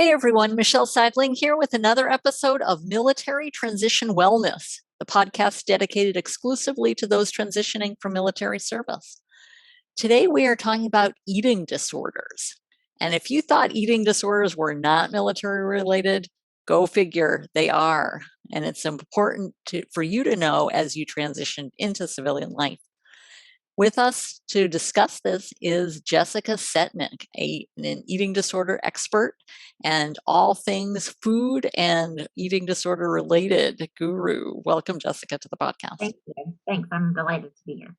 Hey everyone, Michelle Seidling here with another episode of Military Transition Wellness, the podcast dedicated exclusively to those transitioning from military service. Today we are talking about eating disorders. And if you thought eating disorders were not military related, go figure, they are. And it's important for you to know as you transition into civilian life. With us to discuss this is Jessica Setnick, an eating disorder expert and all things food and eating disorder related guru. Welcome, Jessica, to the podcast. Thank you. Thanks. I'm delighted to be here.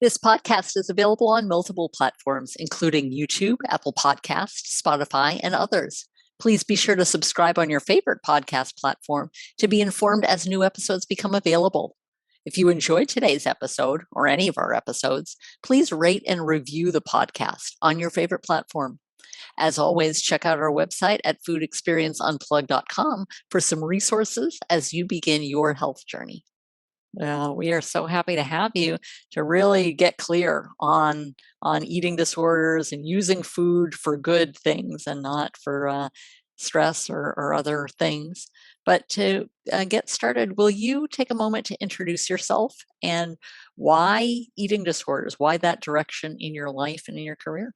This podcast is available on multiple platforms, including YouTube, Apple Podcasts, Spotify, and others. Please be sure to subscribe on your favorite podcast platform to be informed as new episodes become available. If you enjoyed today's episode or any of our episodes, please rate and review the podcast on your favorite platform. As always, check out our website at foodexperienceunplugged.com for some resources as you begin your health journey. We are so happy to have you to really get clear on eating disorders and using food for good things and not for stress or other things. But to get started, will you take a moment to introduce yourself and why eating disorders, why that direction in your life and in your career?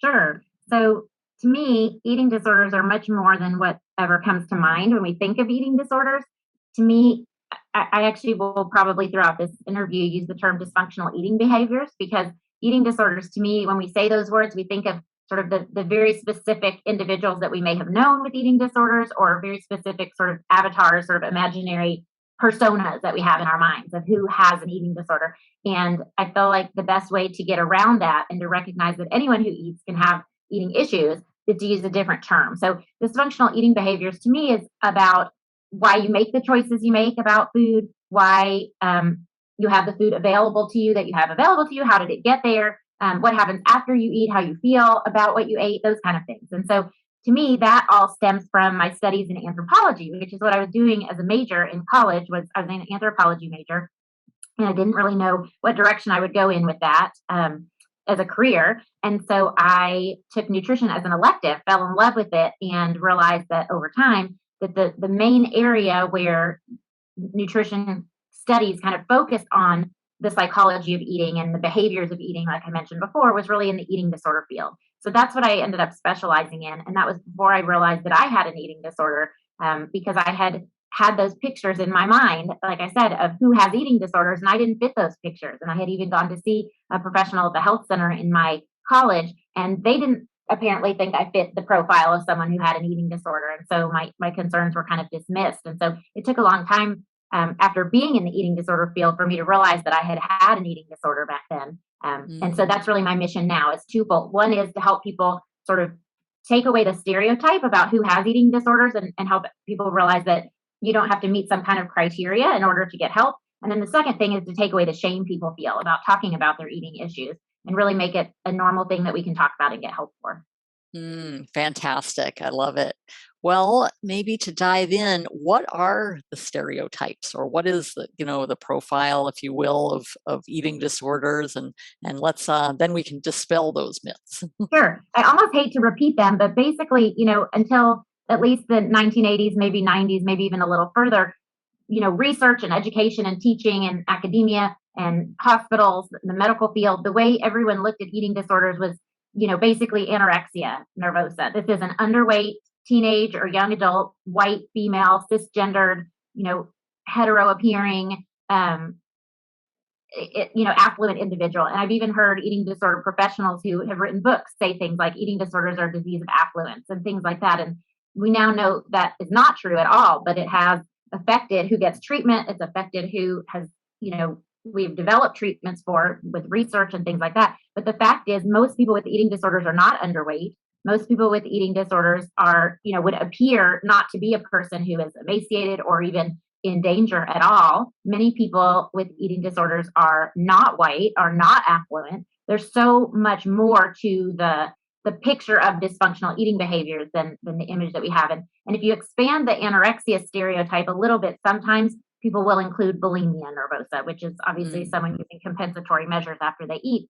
Sure. So to me, eating disorders are much more than whatever comes to mind when we think of eating disorders. To me, I actually will probably throughout this interview use the term dysfunctional eating behaviors, because eating disorders, to me, when we say those words, we think of sort of the very specific individuals that we may have known with eating disorders, or very specific sort of avatars, sort of imaginary personas that we have in our minds of who has an eating disorder. And I feel like the best way to get around that and to recognize that anyone who eats can have eating issues is to use a different term. So dysfunctional eating behaviors to me is about why you make the choices you make about food, why you have the food available to you that you have available to you, how did it get there, what happens after you eat, how you feel about what you ate, those kind of things. And so to me, that all stems from my studies in anthropology, which is what I was doing as a major in college. I was an anthropology major, and I didn't really know what direction I would go in with that as a career. And so I took nutrition as an elective, fell in love with it, and realized that over time that the main area where nutrition studies kind of focused on the psychology of eating and the behaviors of eating, like I mentioned before, was really in the eating disorder field. So that's what I ended up specializing in. And that was before I realized that I had an eating disorder, because I had those pictures in my mind, like I said, of who has eating disorders, and I didn't fit those pictures. And I had even gone to see a professional at the health center in my college, and they didn't apparently think I fit the profile of someone who had an eating disorder. And so my concerns were kind of dismissed. And so it took a long time after being in the eating disorder field for me to realize that I had an eating disorder back then. And so that's really my mission now, is twofold. One is to help people sort of take away the stereotype about who has eating disorders and help people realize that you don't have to meet some kind of criteria in order to get help. And then the second thing is to take away the shame people feel about talking about their eating issues and really make it a normal thing that we can talk about and get help for. Fantastic. I love it. Well, maybe to dive in, what are the stereotypes, or what is the profile, if you will, of eating disorders, and let's then we can dispel those myths. Sure. I almost hate to repeat them, but basically, until at least the 1980s, maybe 90s, maybe even a little further, research and education and teaching and academia and hospitals, the medical field, the way everyone looked at eating disorders was, basically anorexia nervosa. This is an underweight teenage or young adult, white, female, cisgendered, hetero appearing, affluent individual. And I've even heard eating disorder professionals who have written books say things like eating disorders are a disease of affluence and things like that. And we now know that is not true at all, but it has affected who gets treatment. It's affected who has, we've developed treatments for with research and things like that. But the fact is, most people with eating disorders are not underweight. Most people with eating disorders are, would appear not to be a person who is emaciated or even in danger at all. Many people with eating disorders are not white, are not affluent. There's so much more to the picture of dysfunctional eating behaviors than the image that we have. And if you expand the anorexia stereotype a little bit, sometimes people will include bulimia nervosa, which is obviously someone using compensatory measures after they eat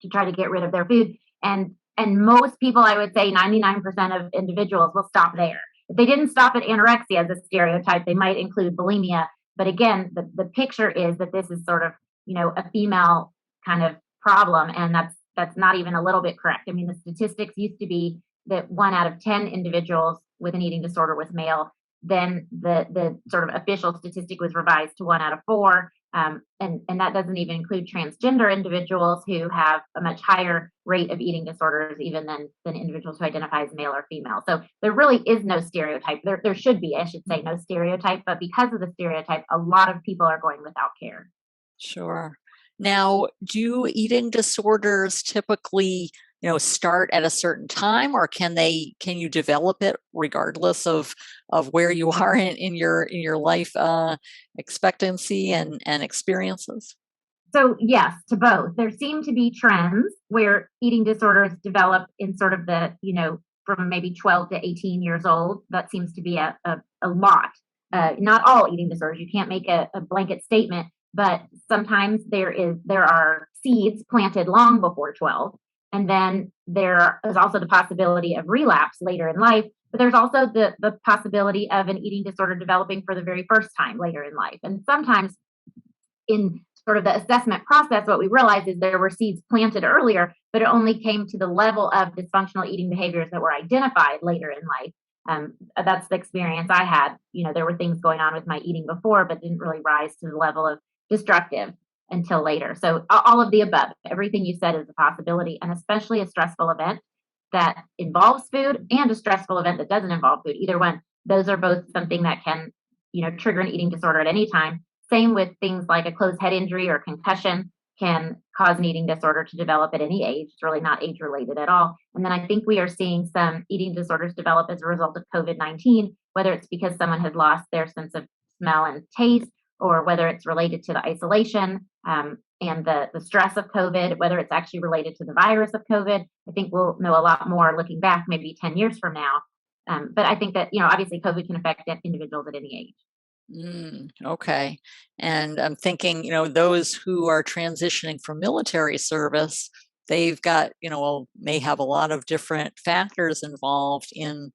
to try to get rid of their food. And And most people, I would say 99% of individuals will stop there. If they didn't stop at anorexia as a stereotype, they might include bulimia. But again, the picture is that this is sort of, a female kind of problem. And that's not even a little bit correct. I mean, the statistics used to be that 1 out of 10 individuals with an eating disorder was male. Then the sort of official statistic was revised to 1 out of 4. And that doesn't even include transgender individuals who have a much higher rate of eating disorders even than individuals who identify as male or female. So there really is no stereotype. There should be, I should say, no stereotype, but because of the stereotype, a lot of people are going without care. Sure. Now, do eating disorders typically, start at a certain time, or can you develop it regardless of where you are in your life expectancy and experiences? So yes, to both. There seem to be trends where eating disorders develop in sort of the, from maybe 12 to 18 years old. That seems to be a lot. Not all eating disorders. You can't make a blanket statement, but sometimes there are seeds planted long before 12. And then there is also the possibility of relapse later in life, but there's also the possibility of an eating disorder developing for the very first time later in life. And sometimes in sort of the assessment process, what we realized is there were seeds planted earlier, but it only came to the level of dysfunctional eating behaviors that were identified later in life. That's the experience I had. There were things going on with my eating before, but didn't really rise to the level of destructive until later. So all of the above, everything you said is a possibility, and especially a stressful event that involves food and a stressful event that doesn't involve food. Either one, those are both something that can, trigger an eating disorder at any time. Same with things like a closed head injury or concussion can cause an eating disorder to develop at any age. It's really not age related at all. And then I think we are seeing some eating disorders develop as a result of COVID-19, whether it's because someone has lost their sense of smell and taste, or whether it's related to the isolation and the stress of COVID, whether it's actually related to the virus of COVID. I think we'll know a lot more looking back, maybe 10 years from now. But I think that, obviously COVID can affect individuals at any age. Okay. And I'm thinking, those who are transitioning from military service, they've got, may have a lot of different factors involved in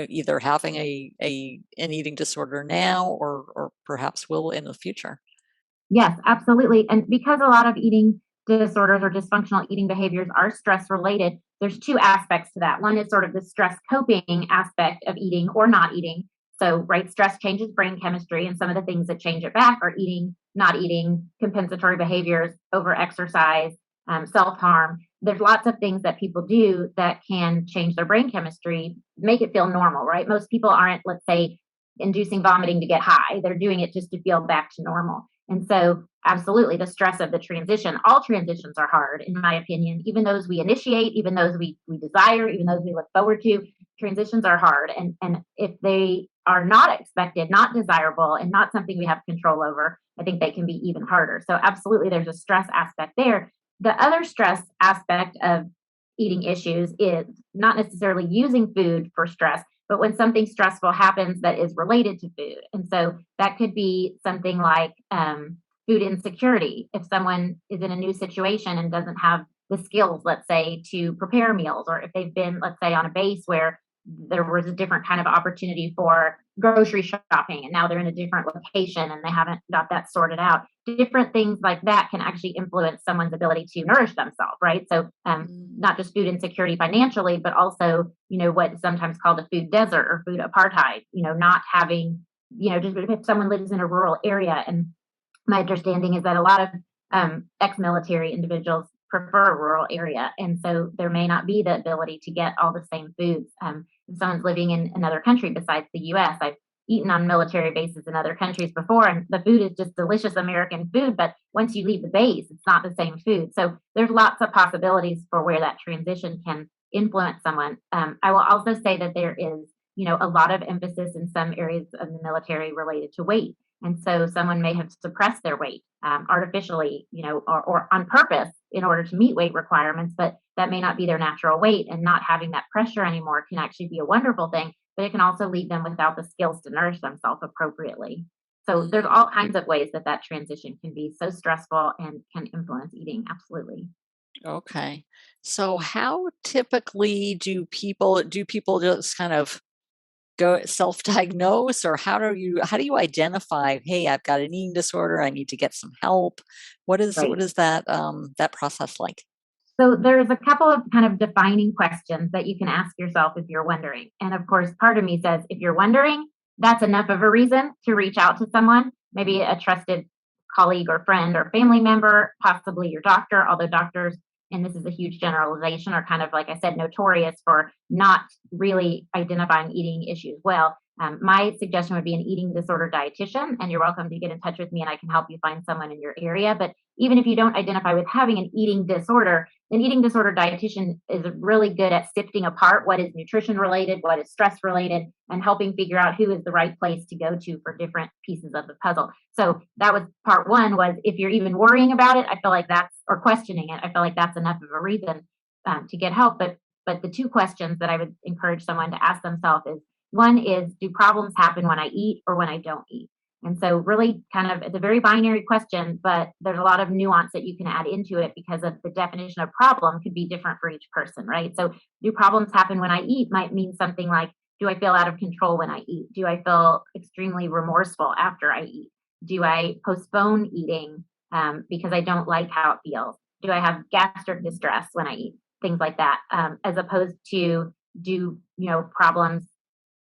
either having an eating disorder now or perhaps will in the future. Yes, absolutely. And because a lot of eating disorders or dysfunctional eating behaviors are stress related, there's two aspects to that. One is sort of the stress coping aspect of eating or not eating. So, right, stress changes brain chemistry, and some of the things that change it back are eating, not eating, compensatory behaviors, over exercise, self harm. There's lots of things that people do that can change their brain chemistry, make it feel normal, right? Most people aren't, let's say, inducing vomiting to get high. They're doing it just to feel back to normal. And so, absolutely, the stress of the transition, all transitions are hard, in my opinion, even those we initiate, even those we desire, even those we look forward to. Transitions are hard. And if they are not expected, not desirable, and not something we have control over, I think they can be even harder. So, absolutely, there's a stress aspect there. The other stress aspect of eating issues is not necessarily using food for stress, but when something stressful happens that is related to food. And so that could be something like food insecurity. If someone is in a new situation and doesn't have the skills, let's say, to prepare meals, or if they've been, let's say, on a base where there was a different kind of opportunity for grocery shopping and now they're in a different location and they haven't got that sorted out. Different things like that can actually influence someone's ability to nourish themselves, right? So not just food insecurity financially, but also, what is sometimes called a food desert or food apartheid, not having, just if someone lives in a rural area. And my understanding is that a lot of ex-military individuals prefer a rural area. And so there may not be the ability to get all the same foods. If someone's living in another country besides the US, I've eaten on military bases in other countries before, and the food is just delicious American food. But once you leave the base, it's not the same food. So there's lots of possibilities for where that transition can influence someone. I will also say that there is, a lot of emphasis in some areas of the military related to weight. And so someone may have suppressed their weight artificially, or on purpose in order to meet weight requirements, but that may not be their natural weight, and not having that pressure anymore can actually be a wonderful thing, but it can also leave them without the skills to nourish themselves appropriately. So there's all kinds of ways that transition can be so stressful and can influence eating. Absolutely. Okay. So how typically do people just kind of go self-diagnose, or how do you identify, hey, I've got an eating disorder, I need to get some help? What Right. is that process like? So there's a couple of kind of defining questions that you can ask yourself if you're wondering. And of course, part of me says if you're wondering, that's enough of a reason to reach out to someone, maybe a trusted colleague or friend or family member, possibly your doctor, although doctors, and this is a huge generalization, are kind of, like I said, notorious for not really identifying eating issues well. My suggestion would be an eating disorder dietitian, and you're welcome to get in touch with me and I can help you find someone in your area. But even if you don't identify with having an eating disorder, an eating disorder dietitian is really good at sifting apart what is nutrition related, what is stress related, and helping figure out who is the right place to go to for different pieces of the puzzle. So that was part one, was if you're even worrying about it, I feel like that's, or questioning it, I feel like that's enough of a reason to get help. But the two questions that I would encourage someone to ask themselves is, one is, do problems happen when I eat or when I don't eat? And so, really, kind of, it's a very binary question, but there's a lot of nuance that you can add into it because of the definition of problem could be different for each person, right? So, do problems happen when I eat might mean something like, do I feel out of control when I eat? Do I feel extremely remorseful after I eat? Do I postpone eating because I don't like how it feels? Do I have gastric distress when I eat? Things like that, as opposed to, problems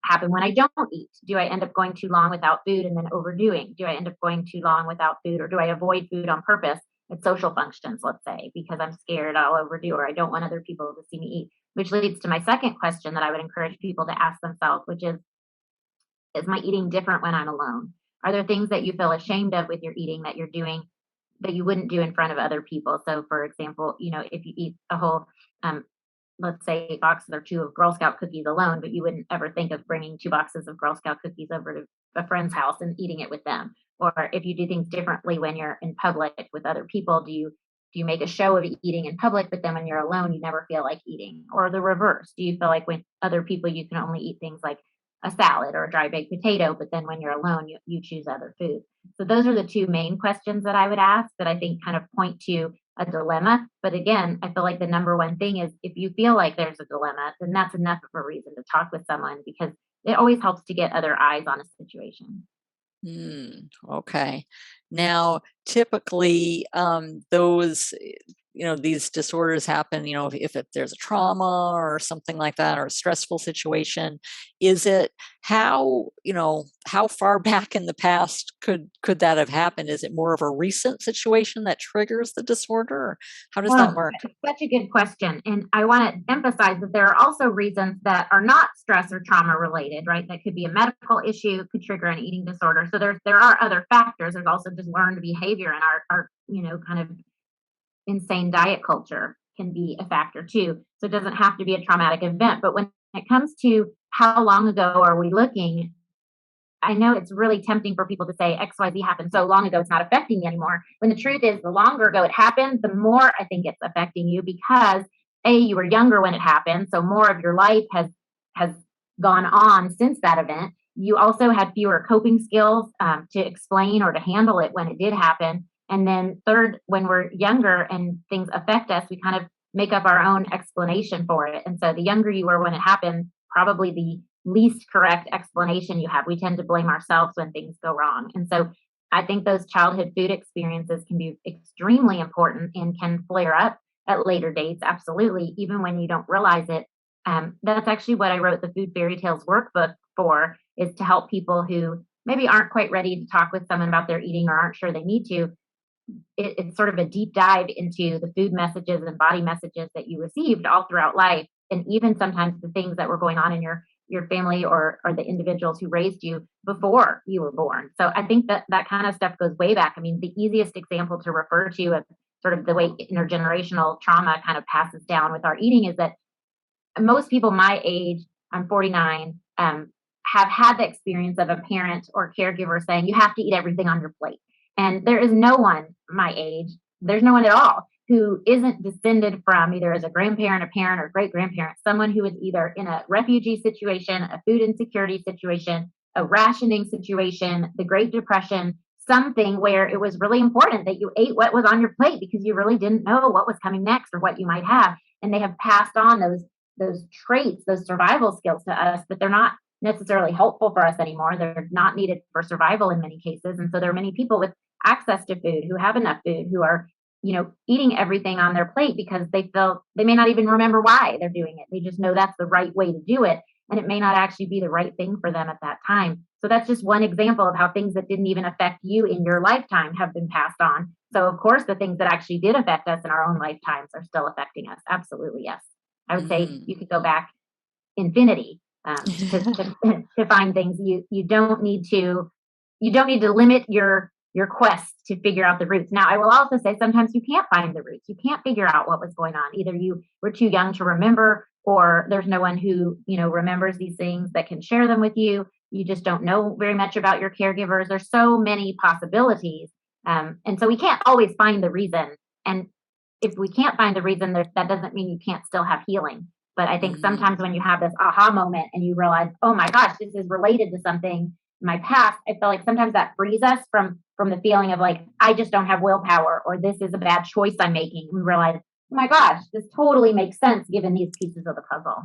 happen when I don't eat? Do I end up going too long without food and then overdoing? Do I end up going too long without food, or do I avoid food on purpose at social functions, let's say, because I'm scared I'll overdo or I don't want other people to see me eat? Which leads to my second question that I would encourage people to ask themselves, which is my eating different when I'm alone? Are there things that you feel ashamed of with your eating that you're doing that you wouldn't do in front of other people? So, for example, if you eat a whole um, let's say, a box or two of Girl Scout cookies alone, but you wouldn't ever think of bringing 2 boxes of Girl Scout cookies over to a friend's house and eating it with them. Or if you do things differently when you're in public with other people, do you make a show of eating in public, but then when you're alone, you never feel like eating? Or the reverse, do you feel like with other people you can only eat things like a salad or a dry baked potato, but then when you're alone, you choose other food? So those are the two main questions that I would ask that I think kind of point to a dilemma. But again, I feel like the number one thing is, if you feel like there's a dilemma, then that's enough of a reason to talk with someone, because it always helps to get other eyes on a situation. Okay. Now, typically, these disorders happen, if there's a trauma or something like that, or a stressful situation. Is it how far back in the past could that have happened? Is it more of a recent situation that triggers the disorder? Or how does that Oh, work? that's such a good question. And I want to emphasize that there are also reasons that are not stress or trauma related, right? That could be a medical issue, could trigger an eating disorder. So there are other factors. There's also just learned behavior, and our kind of insane diet culture can be a factor too. So it doesn't have to be a traumatic event. But when it comes to how long ago are we looking, I know it's really tempting for people to say XYZ happened so long ago, it's not affecting me anymore. When the truth is, the longer ago it happened, the more I think it's affecting you, because you were younger when it happened, so more of your life has gone on since that event. You also had fewer coping skills to explain or to handle it when it did happen. And then third, when we're younger and things affect us, we kind of make up our own explanation for it. And so the younger you were when it happened, probably the least correct explanation you have. We tend to blame ourselves when things go wrong. And so I think those childhood food experiences can be extremely important and can flare up at later dates, absolutely, even when you don't realize it. That's actually what I wrote the Food Fairy Tales workbook for, is to help people who maybe aren't quite ready to talk with someone about their eating or aren't sure they need to. It's sort of a deep dive into the food messages and body messages that you received all throughout life, and even sometimes the things that were going on in your family, or the individuals who raised you before you were born. So I think that kind of stuff goes way back. I mean, the easiest example to refer to of sort of the way intergenerational trauma kind of passes down with our eating is that most people my age, I'm 49, have had the experience of a parent or caregiver saying, you have to eat everything on your plate. And there is no one my age, there's no one at all who isn't descended from, either as a grandparent, a parent, or great grandparent, someone who is either in a refugee situation, a food insecurity situation, a rationing situation, the Great Depression, something where it was really important that you ate what was on your plate because you really didn't know what was coming next or what you might have. And they have passed on those traits, those survival skills to us, but they're not necessarily helpful for us anymore. They're not needed for survival in many cases. And so there are many people with access to food who have enough food who are, eating everything on their plate because they feel they may not even remember why they're doing it. They just know that's the right way to do it. And it may not actually be the right thing for them at that time. So that's just one example of how things that didn't even affect you in your lifetime have been passed on. So of course, the things that actually did affect us in our own lifetimes are still affecting us. Absolutely, yes. I would say you could go back infinity to find things. You don't need to limit your quest to figure out the roots. Now, I will also say sometimes you can't find the roots. You can't figure out what was going on. Either you were too young to remember, or there's no one who remembers these things that can share them with you. You just don't know very much about your caregivers. There's so many possibilities, and so we can't always find the reason. And if we can't find the reason, that doesn't mean you can't still have healing. But I think sometimes when you have this aha moment and you realize, oh my gosh, this is related to something in my past, I feel like sometimes that frees us from the feeling of like, I just don't have willpower, or this is a bad choice I'm making. We realize, oh my gosh, this totally makes sense given these pieces of the puzzle.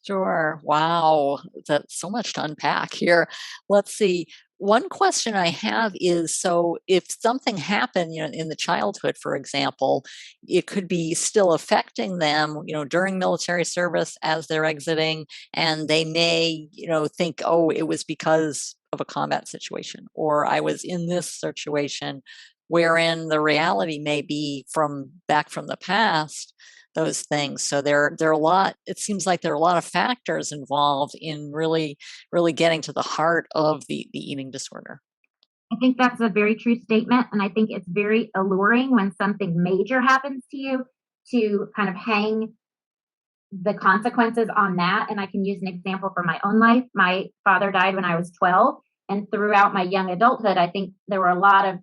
Sure. Wow. That's so much to unpack here. Let's see. One question I have is, so if something happened, in the childhood, for example, it could be still affecting them, during military service as they're exiting, and they may, think, oh, it was because of a combat situation, or I was in this situation, wherein the reality may be back from the past, those things. So there are a lot, it seems like there are a lot of factors involved in really getting to the heart of the eating disorder. I think that's a very true statement. And I think it's very alluring when something major happens to you to kind of hang the consequences on that. And I can use an example from my own life. My father died when I was 12. And throughout my young adulthood, I think there were a lot of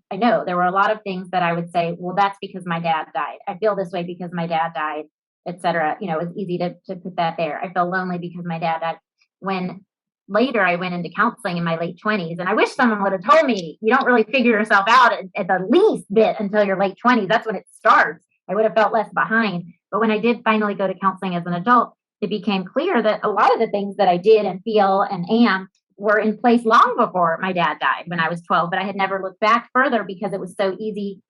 things that I would say, well, that's because my dad died. I feel this way because my dad died, et cetera. It's easy to put that there. I feel lonely because my dad died. When later I went into counseling in my late 20s, and I wish someone would have told me, you don't really figure yourself out at the least bit until your late 20s. That's when it starts. I would have felt less behind. But when I did finally go to counseling as an adult, it became clear that a lot of the things that I did and feel and am were in place long before my dad died when I was 12, but I had never looked back further because it was so easy.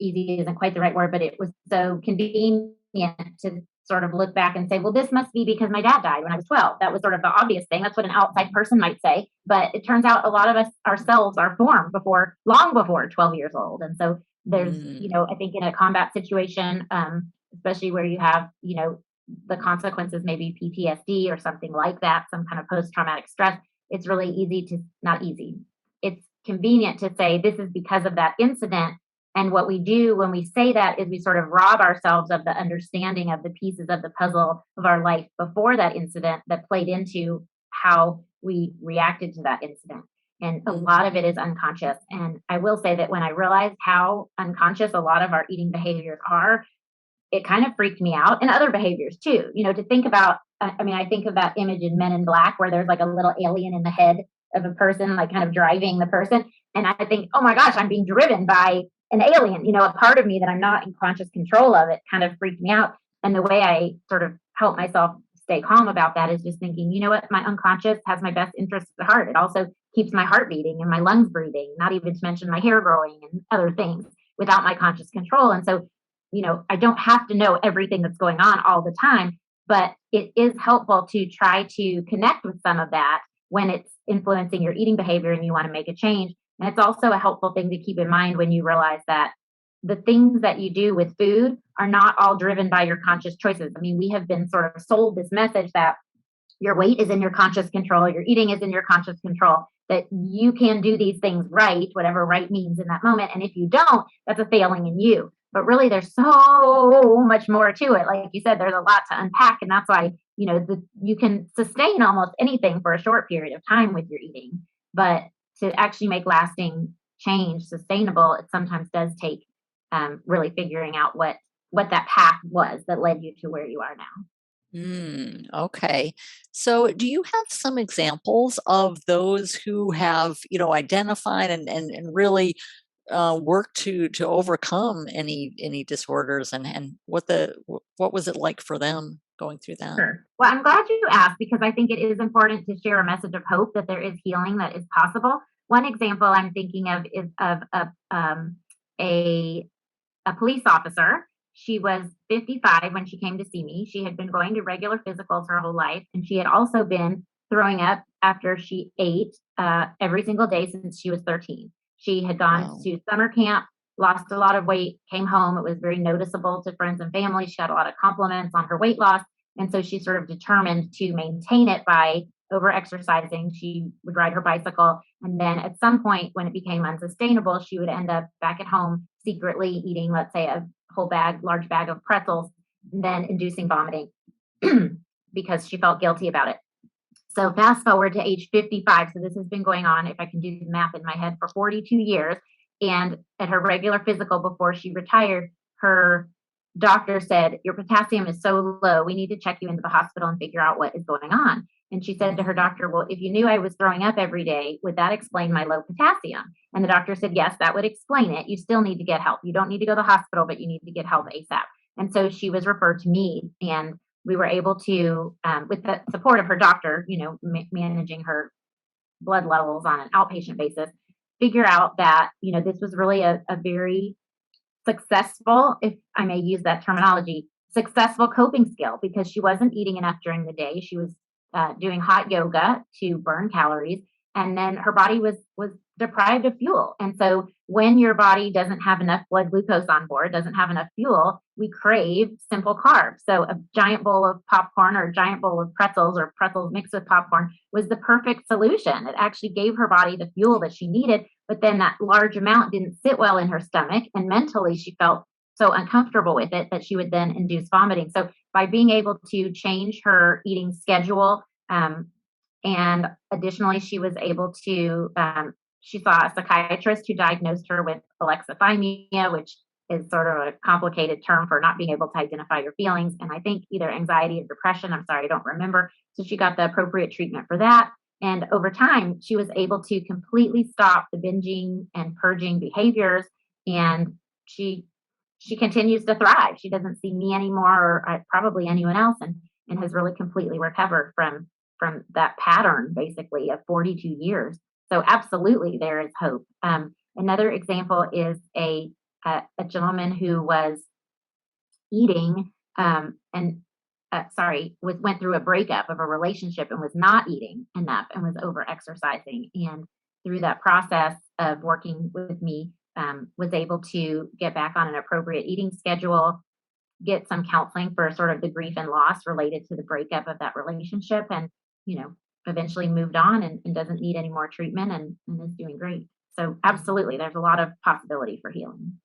Easy isn't quite the right word, but it was so convenient to sort of look back and say, well, this must be because my dad died when I was 12. That was sort of the obvious thing. That's what an outside person might say. But it turns out a lot of us ourselves are formed long before 12 years old. And so there's, I think in a combat situation, especially where you have, the consequences, maybe PTSD or something like that, some kind of post-traumatic stress, it's really not easy. It's convenient to say this is because of that incident. And what we do when we say that is we sort of rob ourselves of the understanding of the pieces of the puzzle of our life before that incident that played into how we reacted to that incident. And a lot of it is unconscious. And I will say that when I realized how unconscious a lot of our eating behaviors are, it kind of freaked me out, and other behaviors too. To think about, I think of that image in Men in Black where there's like a little alien in the head of a person, like kind of driving the person. And I think, oh my gosh, I'm being driven by an alien, a part of me that I'm not in conscious control of. It kind of freaked me out. And the way I sort of help myself stay calm about that is just thinking, you know what, my unconscious has my best interests at heart. It also keeps my heart beating and my lungs breathing, not even to mention my hair growing and other things without my conscious control. And so, I don't have to know everything that's going on all the time, but it is helpful to try to connect with some of that when it's influencing your eating behavior and you want to make a change. And it's also a helpful thing to keep in mind when you realize that the things that you do with food are not all driven by your conscious choices. I mean, we have been sort of sold this message that your weight is in your conscious control, your eating is in your conscious control, that you can do these things right, whatever right means in that moment. And if you don't, that's a failing in you. But really, there's so much more to it. Like you said, there's a lot to unpack. And that's why, you can sustain almost anything for a short period of time with your eating. But to actually make lasting change sustainable, it sometimes does take really figuring out what that path was that led you to where you are now. Okay. So do you have some examples of those who have, identified and really worked to overcome any disorders and what was it like for them going through that? Sure. Well, I'm glad you asked because I think it is important to share a message of hope that there is healing that is possible. One example I'm thinking of is of a a police officer. She was 55 when she came to see me. She had been going to regular physicals her whole life, and she had also been throwing up after she ate every single day since she was 13. She had gone Wow. to summer camp, lost a lot of weight, came home. It was very noticeable to friends and family. She got a lot of compliments on her weight loss. And so she sort of determined to maintain it by over exercising. She would ride her bicycle. And then at some point, when it became unsustainable, she would end up back at home secretly eating, let's say, a large bag of pretzels, and then inducing vomiting because she felt guilty about it. So fast forward to age 55. So this has been going on, if I can do the math in my head, for 42 years. And at her regular physical before she retired, her doctor said, "Your potassium is so low. We need to check you into the hospital and figure out what is going on." And she said to her Mm, doctor, "Well, if you knew I was throwing up every day, would that explain my low potassium?" And the doctor said, "Yes, that would explain it. You still need to get help. You don't need to go to the hospital, but you need to get help ASAP." And so she was referred to me, and we were able to, with the support of her doctor, managing her blood levels on an outpatient basis, figure out that, this was really a very successful, if I may use that terminology, successful coping skill because she wasn't eating enough during the day. She was doing hot yoga to burn calories, and then her body was deprived of fuel. And so when your body doesn't have enough blood glucose on board, doesn't have enough fuel, we crave simple carbs. So a giant bowl of popcorn or a giant bowl of pretzels or pretzels mixed with popcorn was the perfect solution. It actually gave her body the fuel that she needed, but then that large amount didn't sit well in her stomach. And mentally, she felt so uncomfortable with it that she would then induce vomiting. So, by being able to change her eating schedule, and additionally, she was able to, she saw a psychiatrist who diagnosed her with alexithymia, which is sort of a complicated term for not being able to identify your feelings. And I think either anxiety or depression. I'm sorry, I don't remember. So she got the appropriate treatment for that. And over time, she was able to completely stop the binging and purging behaviors. And she she continues to thrive. She doesn't see me anymore, or probably anyone else, and has really completely recovered from that pattern, basically of 42 years. So absolutely, there is hope. Another example is a gentleman who was eating, and sorry, went through a breakup of a relationship and was not eating enough and was over exercising. And through that process of working with me, was able to get back on an appropriate eating schedule, get some counseling for sort of the grief and loss related to the breakup of that relationship, and you know, eventually moved on and doesn't need any more treatment and is doing great. So absolutely, there's a lot of possibility for healing.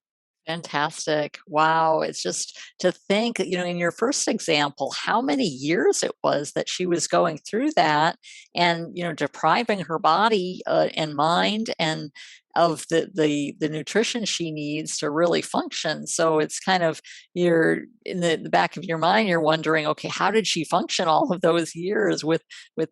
fantastic. Wow. It's just to think, in your first example, how many years it was that she was going through that and, depriving her body and mind and of the nutrition she needs to really function. So it's kind of you're in the back of your mind, you're wondering, okay, how did she function all of those years with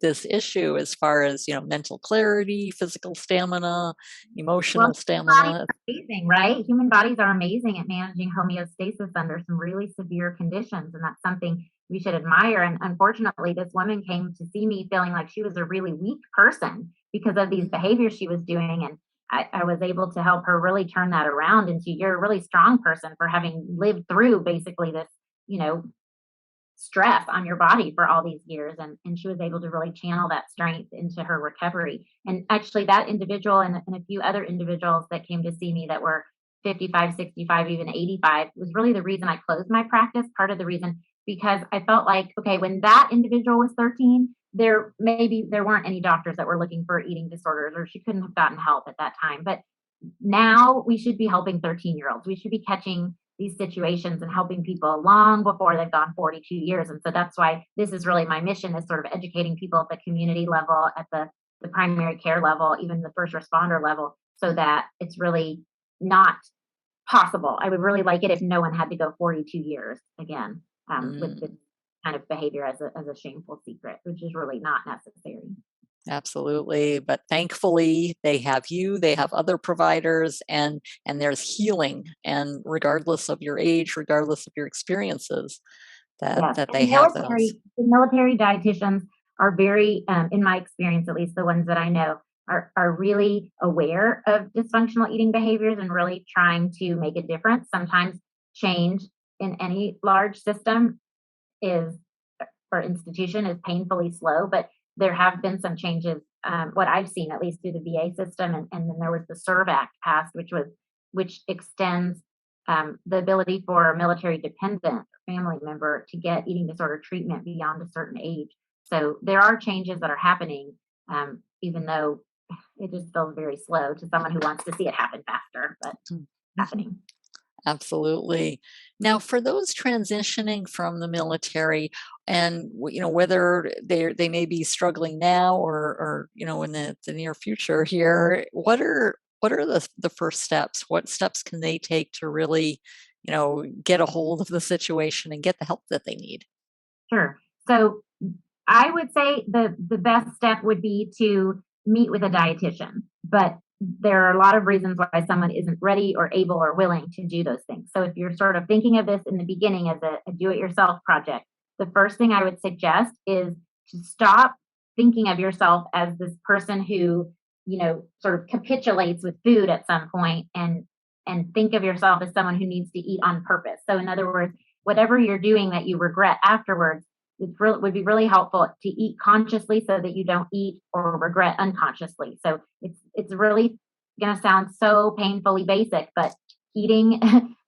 this issue as far as, mental clarity, physical stamina, Well, emotional bodies stamina? are amazing, right? Human bodies are amazing at managing homeostasis under some really severe conditions, and that's something we should admire. And unfortunately, this woman came to see me feeling like she was a really weak person because of these Mm. behaviors she was doing. And I was able to help her really turn that around into, you're a really strong person for having lived through basically this, you know, stress on your body for all these years, and she was able to really channel that strength into her recovery. And actually that individual and a few other individuals that came to see me that were 55, 65, even 85 was really the reason I closed my practice. Part of the reason, because I felt like, okay, when that individual was 13, there weren't any doctors that were looking for eating disorders, or she couldn't have gotten help at that time. But now we should be helping 13-year-olds. We should be catching these situations and helping people long before they've gone 42 years. And so that's why this is really my mission, is sort of educating people at the community level, at the primary care level, even the first responder level, so that it's really not possible. I would really like it if no one had to go 42 years again, with this Mm. kind of behavior as a shameful secret, which is really not necessary. Absolutely. But thankfully they have you, they have other providers, and there's healing. And regardless of your age, regardless of your experiences, that Yes, that and they have those. the military dietitians are very, in my experience, at least the ones that I know, are really aware of dysfunctional eating behaviors and really trying to make a difference. Sometimes change in any large system is or institution is painfully slow, but there have been some changes. What I've seen, at least through the VA system, and then there was the SERV Act passed, which extends the ability for a military dependent family member to get eating disorder treatment beyond a certain age. So there are changes that are happening, even though it just feels very slow to someone who wants to see it happen faster, but Mm. happening. Absolutely. Now, for those transitioning from the military, and whether they may be struggling now or in the near future here, what are the first steps? What steps can they take to really get a hold of the situation and get the help that they need? Sure. So I would say the best step would be to meet with a dietitian, but there are a lot of reasons why someone isn't ready or able or willing to do those things. So if you're sort of thinking of this in the beginning as a do-it-yourself project, the first thing I would suggest is to stop thinking of yourself as this person who, sort of capitulates with food at some point and think of yourself as someone who needs to eat on purpose. So in other words, whatever you're doing that you regret afterwards, would be really helpful to eat consciously so that you don't eat or regret unconsciously. So it's really going to sound so painfully basic, but eating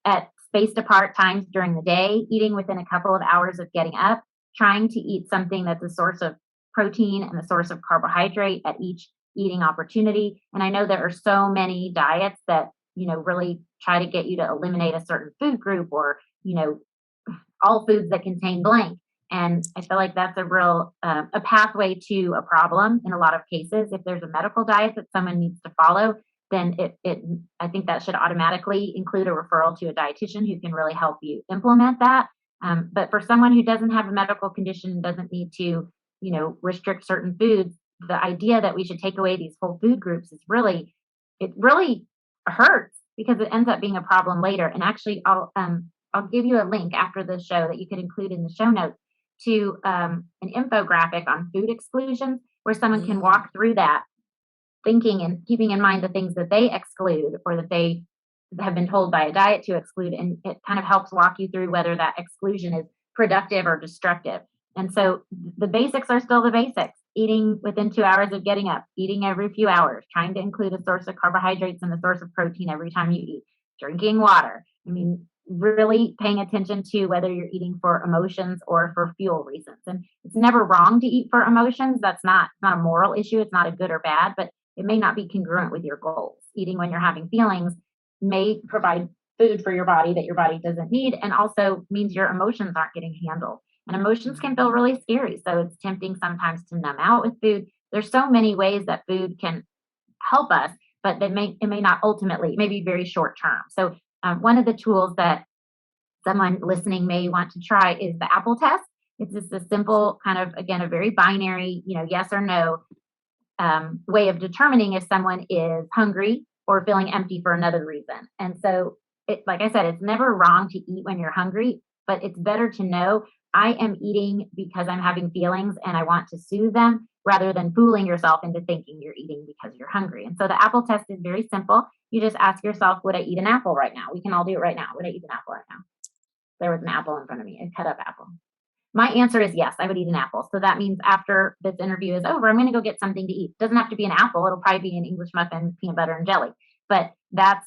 at spaced apart times during the day, eating within a couple of hours of getting up, trying to eat something that's a source of protein and a source of carbohydrate at each eating opportunity. And I know there are so many diets that, really try to get you to eliminate a certain food group or, all foods that contain blank. And I feel like that's a pathway to a problem in a lot of cases. If there's a medical diet that someone needs to follow, then I think that should automatically include a referral to a dietitian who can really help you implement that. But for someone who doesn't have a medical condition, doesn't need to, restrict certain foods, the idea that we should take away these whole food groups it really hurts because it ends up being a problem later. And actually, I'll give you a link after the show that you could include in the show notes to an infographic on food exclusions where someone can Mm. walk through that thinking and keeping in mind the things that they exclude or that they have been told by a diet to exclude. And it kind of helps walk you through whether that exclusion is productive or destructive. And so the basics are still the basics. Eating within 2 hours of getting up, eating every few hours, trying to include a source of carbohydrates and a source of protein every time you eat, drinking water. I mean, really paying attention to whether you're eating for emotions or for fuel reasons. And it's never wrong to eat for emotions. That's not a moral issue. It's not a good or bad, but it may not be congruent with your goals. Eating when you're having feelings may provide food for your body that your body doesn't need and also means your emotions aren't getting handled. And emotions can feel really scary. So it's tempting sometimes to numb out with food. There's so many ways that food can help us, but it may not ultimately, it may be very short term. So one of the tools that someone listening may want to try is the Apple test. It's just a simple kind of, again, a very binary, yes or no way of determining if someone is hungry or feeling empty for another reason. And so, like I said, it's never wrong to eat when you're hungry, but it's better to know I am eating because I'm having feelings and I want to soothe them rather than fooling yourself into thinking you're eating because you're hungry. And so the Apple test is very simple. You just ask yourself, would I eat an apple right now? We can all do it right now. Would I eat an apple right now? There was an apple in front of me, a cut up apple. My answer is yes, I would eat an apple. So that means after this interview is over, I'm going to go get something to eat. Doesn't have to be an apple. It'll probably be an English muffin, peanut butter and jelly. But that's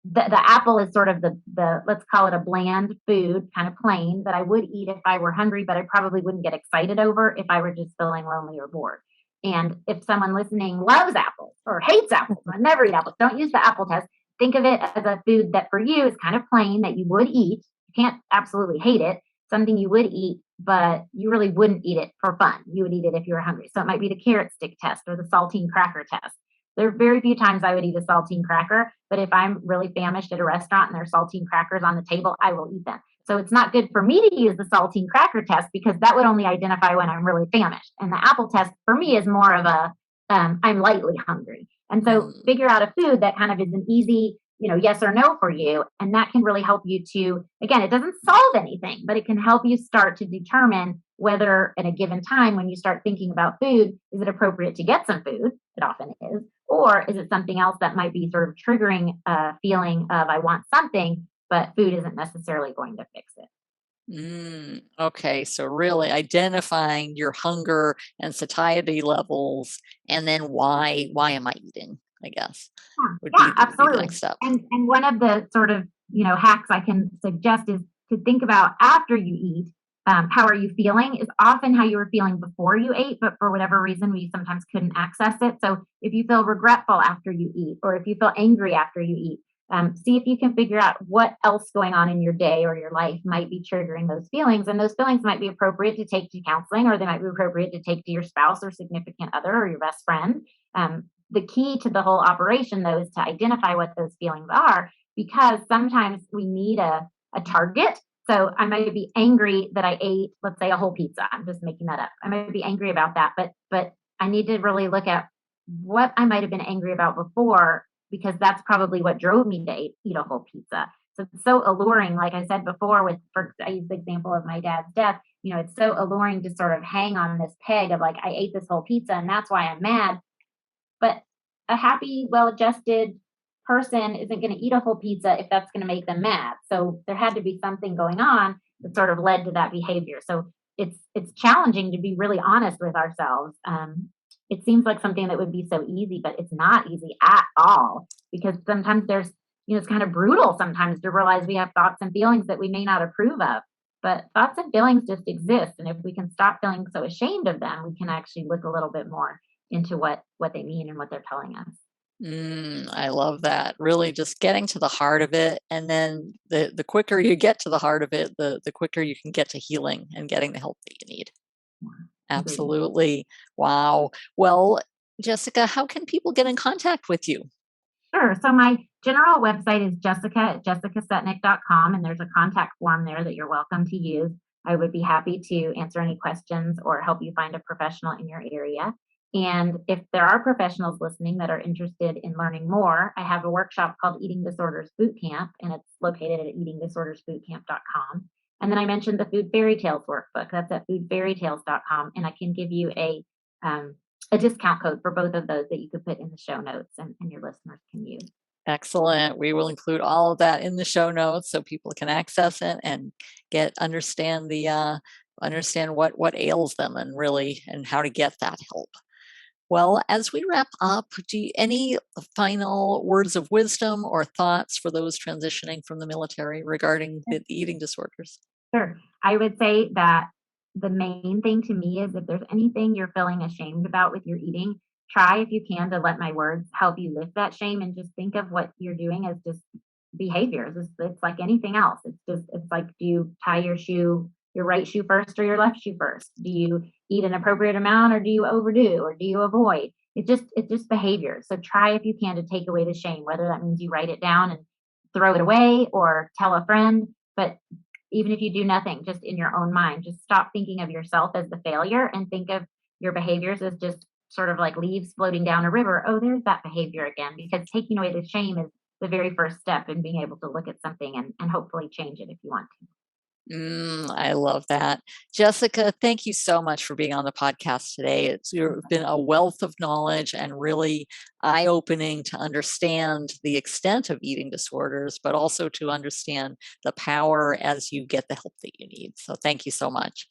the apple is sort of the let's call it a bland food, kind of plain that I would eat if I were hungry, but I probably wouldn't get excited over if I were just feeling lonely or bored. And if someone listening loves apples or hates apples, or never eat apples, don't use the Apple test. Think of it as a food that for you is kind of plain that you would eat. You can't absolutely hate it. Something you would eat, but you really wouldn't eat it for fun. You would eat it if you were hungry. So it might be the carrot stick test or the saltine cracker test. There are very few times I would eat a saltine cracker, but if I'm really famished at a restaurant and there's saltine crackers on the table, I will eat them. So it's not good for me to use the saltine cracker test because that would only identify when I'm really famished. And the apple test for me is more of a I'm lightly hungry. And so figure out a food that kind of is an easy, yes or no for you. And that can really help you to, again, it doesn't solve anything, but it can help you start to determine whether at a given time when you start thinking about food, is it appropriate to get some food? It often is. Or is it something else that might be sort of triggering a feeling of I want something, but food isn't necessarily going to fix it. Okay, so really identifying your hunger and satiety levels, and then why am I eating? I guess would be the Absolutely. next step. And one of the sort of hacks I can suggest is to think about after you eat. How are you feeling is often how you were feeling before you ate, but for whatever reason we sometimes couldn't access it. So if you feel regretful after you eat, or if you feel angry after you eat, see if you can figure out what else going on in your day or your life might be triggering those feelings. And those feelings might be appropriate to take to counseling, or they might be appropriate to take to your spouse or significant other or your best friend. The key to the whole operation, though, is to identify what those feelings are, because sometimes we need a target. So I might be angry that I ate, let's say, a whole pizza. I'm just making that up. I might be angry about that, but I need to really look at what I might have been angry about before, because that's probably what drove me to eat a whole pizza. So it's so alluring, like I said before, I use the example of my dad's death. It's so alluring to sort of hang on this peg of like, I ate this whole pizza and that's why I'm mad. But a happy, well-adjusted person isn't going to eat a whole pizza if that's going to make them mad. So there had to be something going on that sort of led to that behavior. So it's challenging to be really honest with ourselves. It seems like something that would be so easy, but it's not easy at all, because sometimes it's kind of brutal sometimes to realize we have thoughts and feelings that we may not approve of. But thoughts and feelings just exist. And if we can stop feeling so ashamed of them, we can actually look a little bit more into what they mean and what they're telling us. I love that. Really just getting to the heart of it. And then the quicker you get to the heart of it, the quicker you can get to healing and getting the help that you need. Yeah, absolutely. Wow. Well, Jessica, how can people get in contact with you? Sure. So my general website is jessica@jessicasetnick.com, and there's a contact form there that you're welcome to use. I would be happy to answer any questions or help you find a professional in your area. And if there are professionals listening that are interested in learning more, I have a workshop called Eating Disorders Boot Camp, and it's located at eatingdisordersbootcamp.com. And then I mentioned the Food Fairy Tales workbook. That's at foodfairytales.com, and I can give you a discount code for both of those that you could put in the show notes and your listeners can use. Excellent. We will include all of that in the show notes so people can access it and understand what ails them and how to get that help. Well, as we wrap up, any final words of wisdom or thoughts for those transitioning from the military regarding the eating disorders? Sure. I would say that the main thing to me is if there's anything you're feeling ashamed about with your eating, try if you can to let my words help you lift that shame, and just think of what you're doing as just behaviors. It's like anything else. It's like, do you tie your right shoe first or your left shoe first? Do you eat an appropriate amount, or do you overdo, or do you avoid? It's just behavior. So try if you can to take away the shame, whether that means you write it down and throw it away or tell a friend. But even if you do nothing, just in your own mind, just stop thinking of yourself as the failure and think of your behaviors as just sort of like leaves floating down a river. Oh, there's that behavior again, because taking away the shame is the very first step in being able to look at something and hopefully change it if you want to. I love that. Jessica, thank you so much for being on the podcast today. You've been a wealth of knowledge and really eye-opening to understand the extent of eating disorders, but also to understand the power as you get the help that you need. So thank you so much.